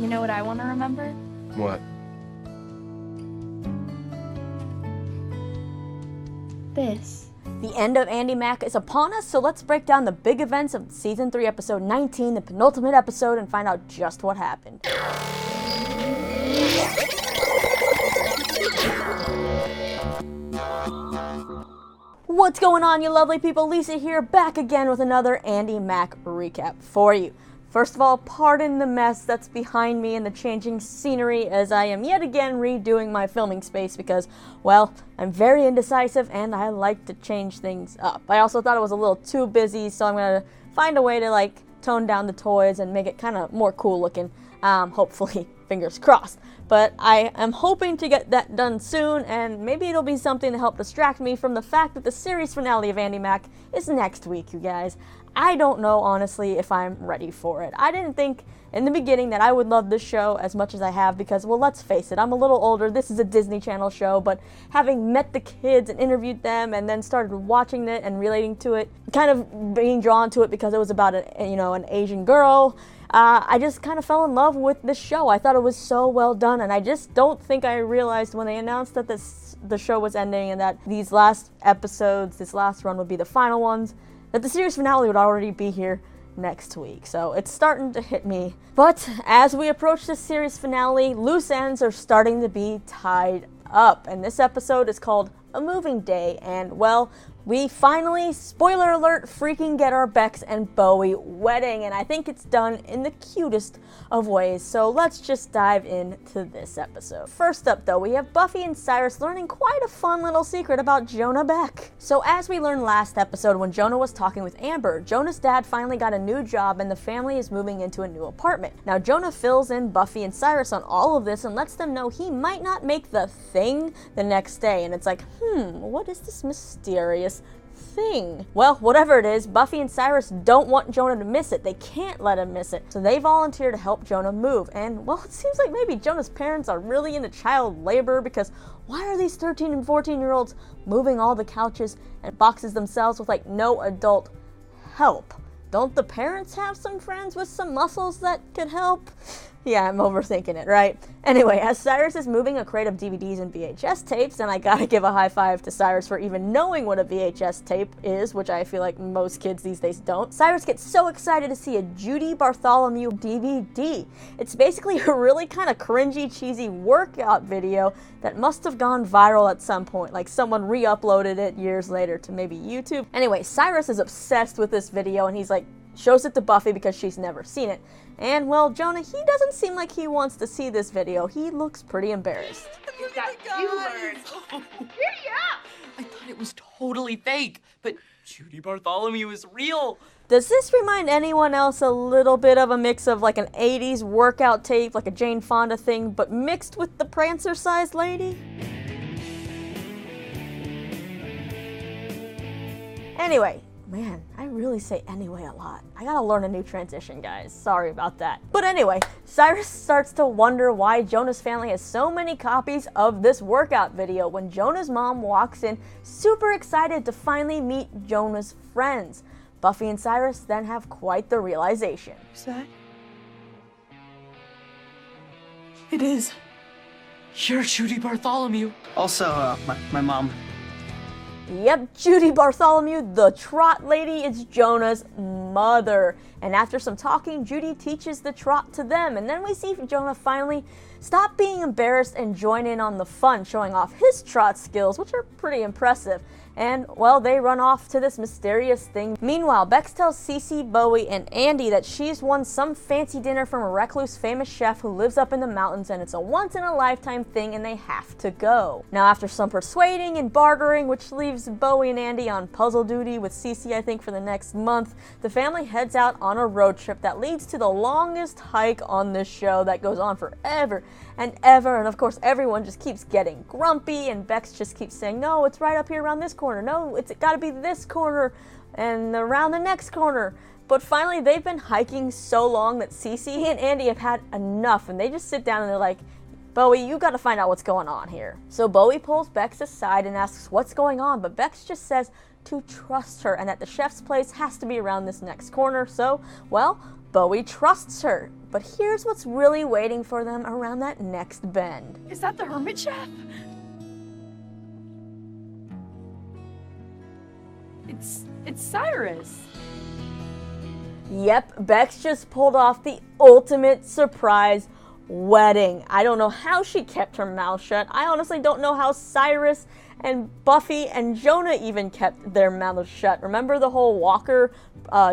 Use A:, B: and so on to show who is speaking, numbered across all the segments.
A: You know what I want to remember?
B: What?
A: This.
C: The end of Andy Mack is upon us, so let's break down the big events of Season 3, Episode 19, the penultimate episode, and find out just what happened. What's going on, you lovely people? Lisa here, back again with another Andy Mack recap for you. First of all, pardon the mess that's behind me and the changing scenery as I am yet again redoing my filming space because, well, I'm very indecisive and I like to change things up. I also thought it was a little too busy, so I'm going to find a way to, tone down the toys and make it kind of more cool looking. Hopefully, fingers crossed. But I am hoping to get that done soon, and maybe it'll be something to help distract me from the fact that the series finale of Andy Mack is next week, you guys. I don't know, honestly, if I'm ready for it. I didn't think in the beginning that I would love this show as much as I have because, well, let's face it, I'm a little older. This is a Disney Channel show, but having met the kids and interviewed them and then started watching it and relating to it, kind of being drawn to it because it was about an Asian girl, I just kind of fell in love with this show. I thought it was so well done, and I just don't think I realized when they announced that the show was ending and that these last episodes, this last run would be the final ones, that the series finale would already be here next week. So it's starting to hit me. But as we approach the series finale, loose ends are starting to be tied up. And this episode is called A Moving Day. And, well, we finally, spoiler alert, freaking get our Bex and Bowie wedding. And I think it's done in the cutest of ways. So let's just dive into this episode. First up, though, we have Buffy and Cyrus learning quite a fun little secret about Jonah Beck. So as we learned last episode when Jonah was talking with Amber, Jonah's dad finally got a new job and the family is moving into a new apartment. Now Jonah fills in Buffy and Cyrus on all of this and lets them know he might not make the thing the next day. And it's like, what is this mysterious thing? Well, whatever it is, Buffy and Cyrus don't want Jonah to miss it. They can't let him miss it. So they volunteer to help Jonah move. And, well, it seems like maybe Jonah's parents are really into child labor because why are these 13 and 14-year-olds moving all the couches and boxes themselves with, no adult help? Don't the parents have some friends with some muscles that could help? Yeah, I'm overthinking it, right? Anyway, as Cyrus is moving a crate of DVDs and VHS tapes, and I gotta give a high five to Cyrus for even knowing what a VHS tape is, which I feel like most kids these days don't, Cyrus gets so excited to see a Judy Bartholomew DVD. It's basically a really kind of cringy, cheesy workout video that must have gone viral at some point, like someone re-uploaded it years later to maybe YouTube. Anyway, Cyrus is obsessed with this video, and he's shows it to Buffy because she's never seen it. And, well, Jonah, he doesn't seem like he wants to see this video. He looks pretty embarrassed.
D: Is that you, Bird?
E: I thought it was totally fake, but Judy Bartholomew is real.
C: Does this remind anyone else a little bit of a mix of an 80s workout tape, like a Jane Fonda thing, but mixed with the Prancer-sized lady? Anyway, man, I really say anyway a lot. I gotta learn a new transition, guys. Sorry about that. But anyway, Cyrus starts to wonder why Jonah's family has so many copies of this workout video when Jonah's mom walks in, super excited to finally meet Jonah's friends. Buffy and Cyrus then have quite the realization.
E: Is that? It is. You're Judy Bartholomew.
D: Also, my mom.
C: Yep, Judy Bartholomew, the trot lady, is Jonah's mother. And after some talking, Judy teaches the trot to them. And then we see Jonah finally stop being embarrassed and join in on the fun, showing off his trot skills, which are pretty impressive. And, well, they run off to this mysterious thing. Meanwhile, Bex tells Cece, Bowie, and Andy that she's won some fancy dinner from a recluse famous chef who lives up in the mountains, and it's a once-in-a-lifetime thing, and they have to go. Now, after some persuading and bartering, which leaves Bowie and Andy on puzzle duty with Cece, I think, for the next month, the family heads out on a road trip that leads to the longest hike on this show that goes on forever and ever, and of course everyone just keeps getting grumpy, and Bex just keeps saying, no, it's right up here around this corner, no, it's gotta be this corner, and around the next corner. But finally they've been hiking so long that Cece and Andy have had enough, and they just sit down and they're like, Bowie, you gotta find out what's going on here. So Bowie pulls Bex aside and asks what's going on, but Bex just says to trust her and that the chef's place has to be around this next corner. So, well, Bowie trusts her. But here's what's really waiting for them around that next bend.
A: Is that the hermit chef? It's Cyrus.
C: Yep, Bex just pulled off the ultimate surprise wedding. I don't know how she kept her mouth shut. I honestly don't know how Cyrus and Buffy and Jonah even kept their mouths shut. Remember the whole Walker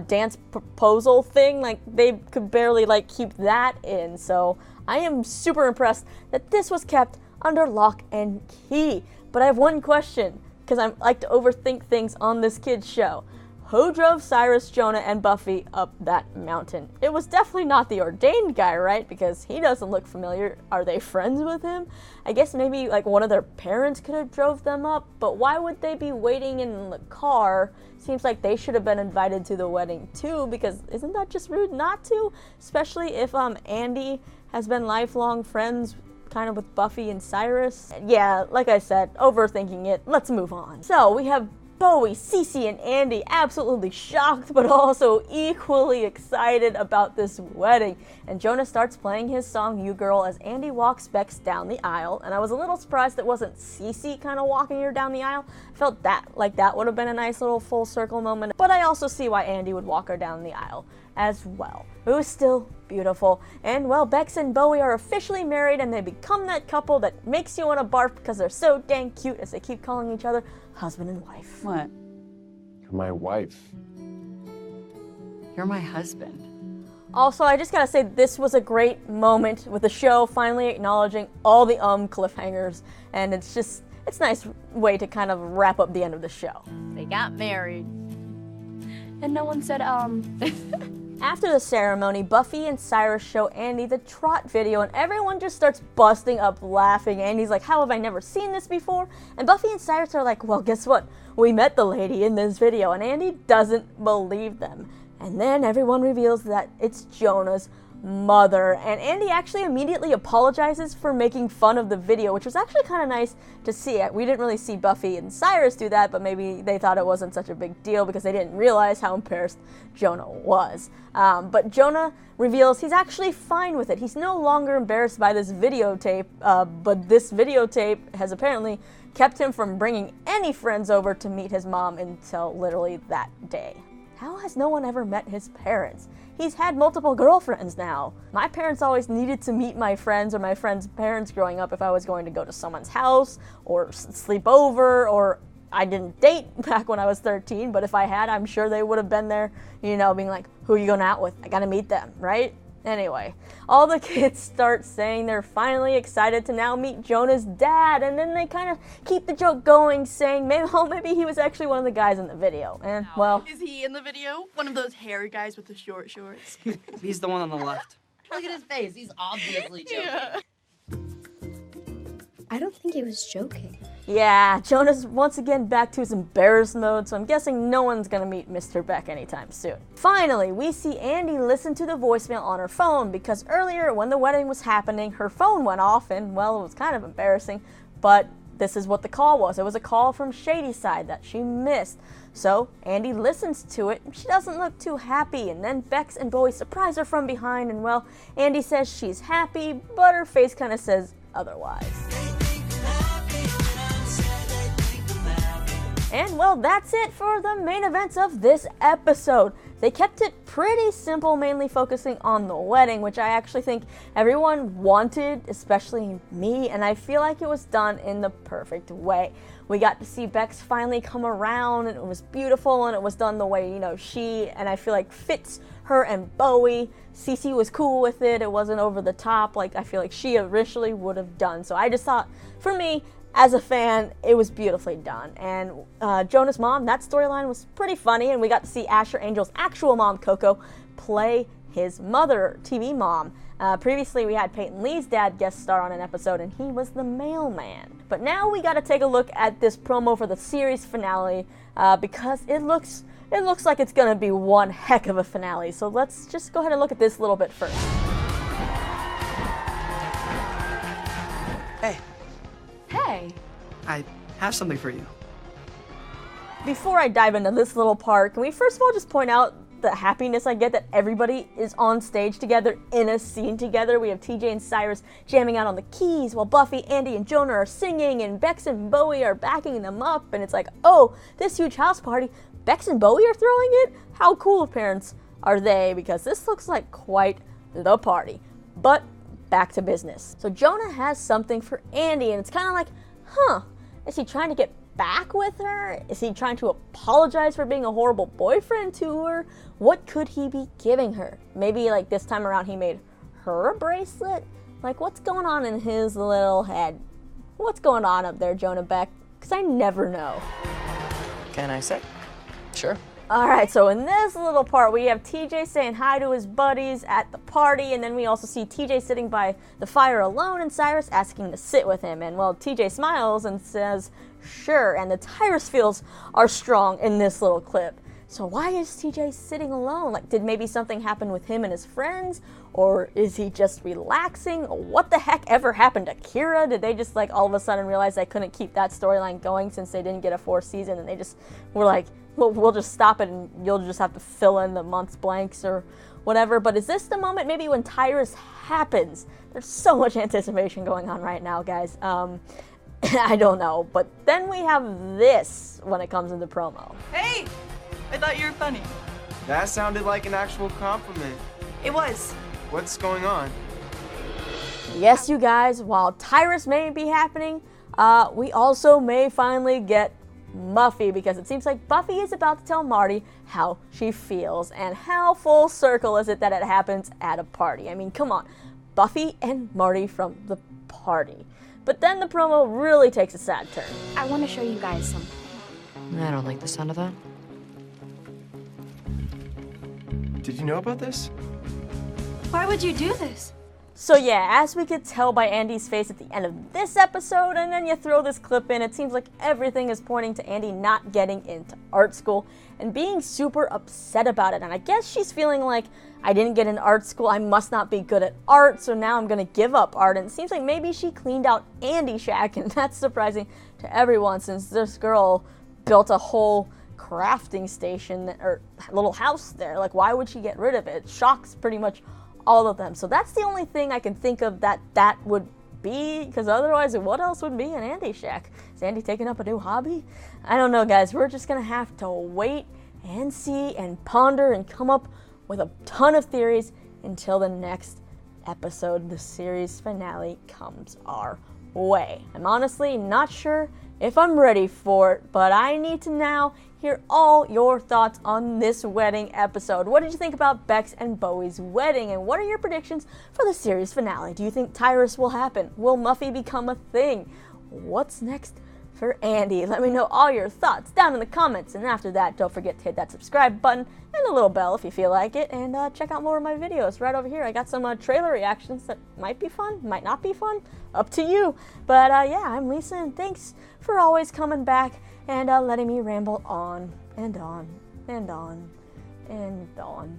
C: dance proposal thing? Like, they could barely keep that in. So I am super impressed that this was kept under lock and key. But I have one question, because I like to overthink things on this kid's show. Who drove Cyrus, Jonah, and Buffy up that mountain? It was definitely not the ordained guy, right? Because he doesn't look familiar. Are they friends with him? I guess maybe one of their parents could have drove them up, but why would they be waiting in the car? Seems like they should have been invited to the wedding too, because isn't that just rude not to? Especially if Andy has been lifelong friends kind of with Buffy and Cyrus. Yeah, like I said, overthinking it. Let's move on. So we have Bowie, Cece, and Andy absolutely shocked, but also equally excited about this wedding. And Jonah starts playing his song, You Girl, as Andy walks Bex down the aisle. And I was a little surprised it wasn't Cece kind of walking her down the aisle. I felt that would have been a nice little full circle moment. But I also see why Andy would walk her down the aisle as well. It was still beautiful. And well, Bex and Bowie are officially married, and they become that couple that makes you want to barf because they're so dang cute as they keep calling each other husband and wife.
E: What?
B: You're my wife.
E: You're my husband.
C: Also, I just gotta say, this was a great moment with the show finally acknowledging all the cliffhangers, and it's a nice way to kind of wrap up the end of the show.
A: They got married. And no one said,
C: After the ceremony, Buffy and Cyrus show Andy the trot video, and everyone just starts busting up laughing. Andy's like, how have I never seen this before? And Buffy and Cyrus are like, well, guess what? We met the lady in this video, and Andy doesn't believe them. And then everyone reveals that it's Jonah's mother, and Andy actually immediately apologizes for making fun of the video, which was actually kind of nice to see. We didn't really see Buffy and Cyrus do that, but maybe they thought it wasn't such a big deal because they didn't realize how embarrassed Jonah was. But Jonah reveals he's actually fine with it. He's no longer embarrassed by this videotape, but this videotape has apparently kept him from bringing any friends over to meet his mom until literally that day. How has no one ever met his parents? He's had multiple girlfriends now. My parents always needed to meet my friends or my friends' parents growing up if I was going to go to someone's house or sleep over, or I didn't date back when I was 13, but if I had, I'm sure they would have been there, being like, who are you going out with? I gotta meet them, right? Anyway, all the kids start saying they're finally excited to now meet Jonah's dad, and then they kind of keep the joke going, saying maybe he was actually one of the guys in the video. And well,
A: is he in the video? One of those hairy guys with the short shorts?
D: He's the one on the left.
E: Look at his face. He's obviously joking.
A: Yeah.
F: I don't think he was joking.
C: yeah, Jonah's once again back to his embarrassed mode, so I'm guessing no one's gonna meet Mr. Beck anytime soon. Finally, we see Andy listen to the voicemail on her phone, because earlier when the wedding was happening, her phone went off, and well, it was kind of embarrassing, but this is what the call was. It was a call from Shadyside that she missed. So Andy listens to it, and she doesn't look too happy, and then Bex and Bowie surprise her from behind, and well, Andy says she's happy, but her face kind of says otherwise. And well, that's it for the main events of this episode. They kept it pretty simple, mainly focusing on the wedding, which I actually think everyone wanted, especially me, and I feel like it was done in the perfect way. We got to see Bex finally come around, and it was beautiful, and it was done the way, she, and I feel like fits her and Bowie. Cece was cool with it. It wasn't over the top like I feel like she originally would have done. So I just thought, for me, as a fan, it was beautifully done. And Jonah's mom, that storyline was pretty funny, and we got to see Asher Angel's actual mom, Coco, play his mother, TV mom. Previously, we had Peyton Lee's dad guest star on an episode, and he was the mailman. But now we got to take a look at this promo for the series finale, because it looks like it's gonna be one heck of a finale. So let's just go ahead and look at this a little bit first.
D: Hey,
A: Hey.
D: I have something for you.
C: Before I dive into this little part, can we first of all just point out the happiness I get that everybody is on stage together in a scene together. We have TJ and Cyrus jamming out on the keys while Buffy, Andy, and Jonah are singing, and Bex and Bowie are backing them up, and it's like, oh, this huge house party, Bex and Bowie are throwing it? How cool of parents are they? Because this looks like quite the party. But back to business. So Jonah has something for Andy, and it's kind of like, is he trying to get back with her? Is he trying to apologize for being a horrible boyfriend to her? What could he be giving her? Maybe like this time around he made her a bracelet? Like, what's going on in his little head? What's going on up there, Jonah Beck? Because I never know.
E: Can I say? Sure.
C: Alright, so in this little part, we have TJ saying hi to his buddies at the party, and then we also see TJ sitting by the fire alone, and Cyrus asking to sit with him. And well, TJ smiles and says, sure, and the Tyrus feels are strong in this little clip. So why is TJ sitting alone? Like, did maybe something happen with him and his friends? Or is he just relaxing? What the heck ever happened to Kira? Did they just like all of a sudden realize they couldn't keep that storyline going since they didn't get a 4th season, and they just were like, we'll just stop it and you'll just have to fill in the month's blanks or whatever. But is this the moment maybe when Tyrus happens? There's so much anticipation going on right now, guys. I don't know. But then we have this when it comes into promo.
E: Hey! I thought you were funny.
F: That sounded like an actual compliment.
E: It was.
F: What's going on?
C: Yes, you guys, while Tyrus may be happening, we also may finally get Buffy, because it seems like Buffy is about to tell Marty how she feels, and how full circle is it that it happens at a party? I mean, come on, Buffy and Marty from the party. But then the promo really takes a sad turn.
A: I want to show you guys something.
E: I don't like the sound of that.
F: Did you know about this?
A: Why would you do this?
C: So yeah, as we could tell by Andy's face at the end of this episode, and then you throw this clip in, it seems like everything is pointing to Andy not getting into art school and being super upset about it. And I guess she's feeling like, I didn't get into art school, I must not be good at art, so now I'm gonna give up art. And it seems like maybe she cleaned out Andy Shack, and that's surprising to everyone since this girl built a whole crafting station or little house there. Like, why would she get rid of it? It shocks pretty much all of them. So that's the only thing I can think of that would be, because otherwise what else would be an Andy Shack? Is Andy taking up a new hobby? I don't know, guys. We're just gonna have to wait and see and ponder and come up with a ton of theories until the next episode, the series finale, comes our way. I'm honestly not sure if I'm ready for it, but I need to now hear all your thoughts on this wedding episode. What did you think about Bex and Bowie's wedding, and what are your predictions for the series finale? Do you think Tyrus will happen? Will Muffy become a thing? What's next for Andy? Let me know all your thoughts down in the comments, and after that, don't forget to hit that subscribe button and the little bell if you feel like it, and check out more of my videos right over here. I got some trailer reactions that might be fun, might not be fun, up to you. But yeah, I'm Lisa, and thanks for always coming back and letting me ramble on and on and on and on.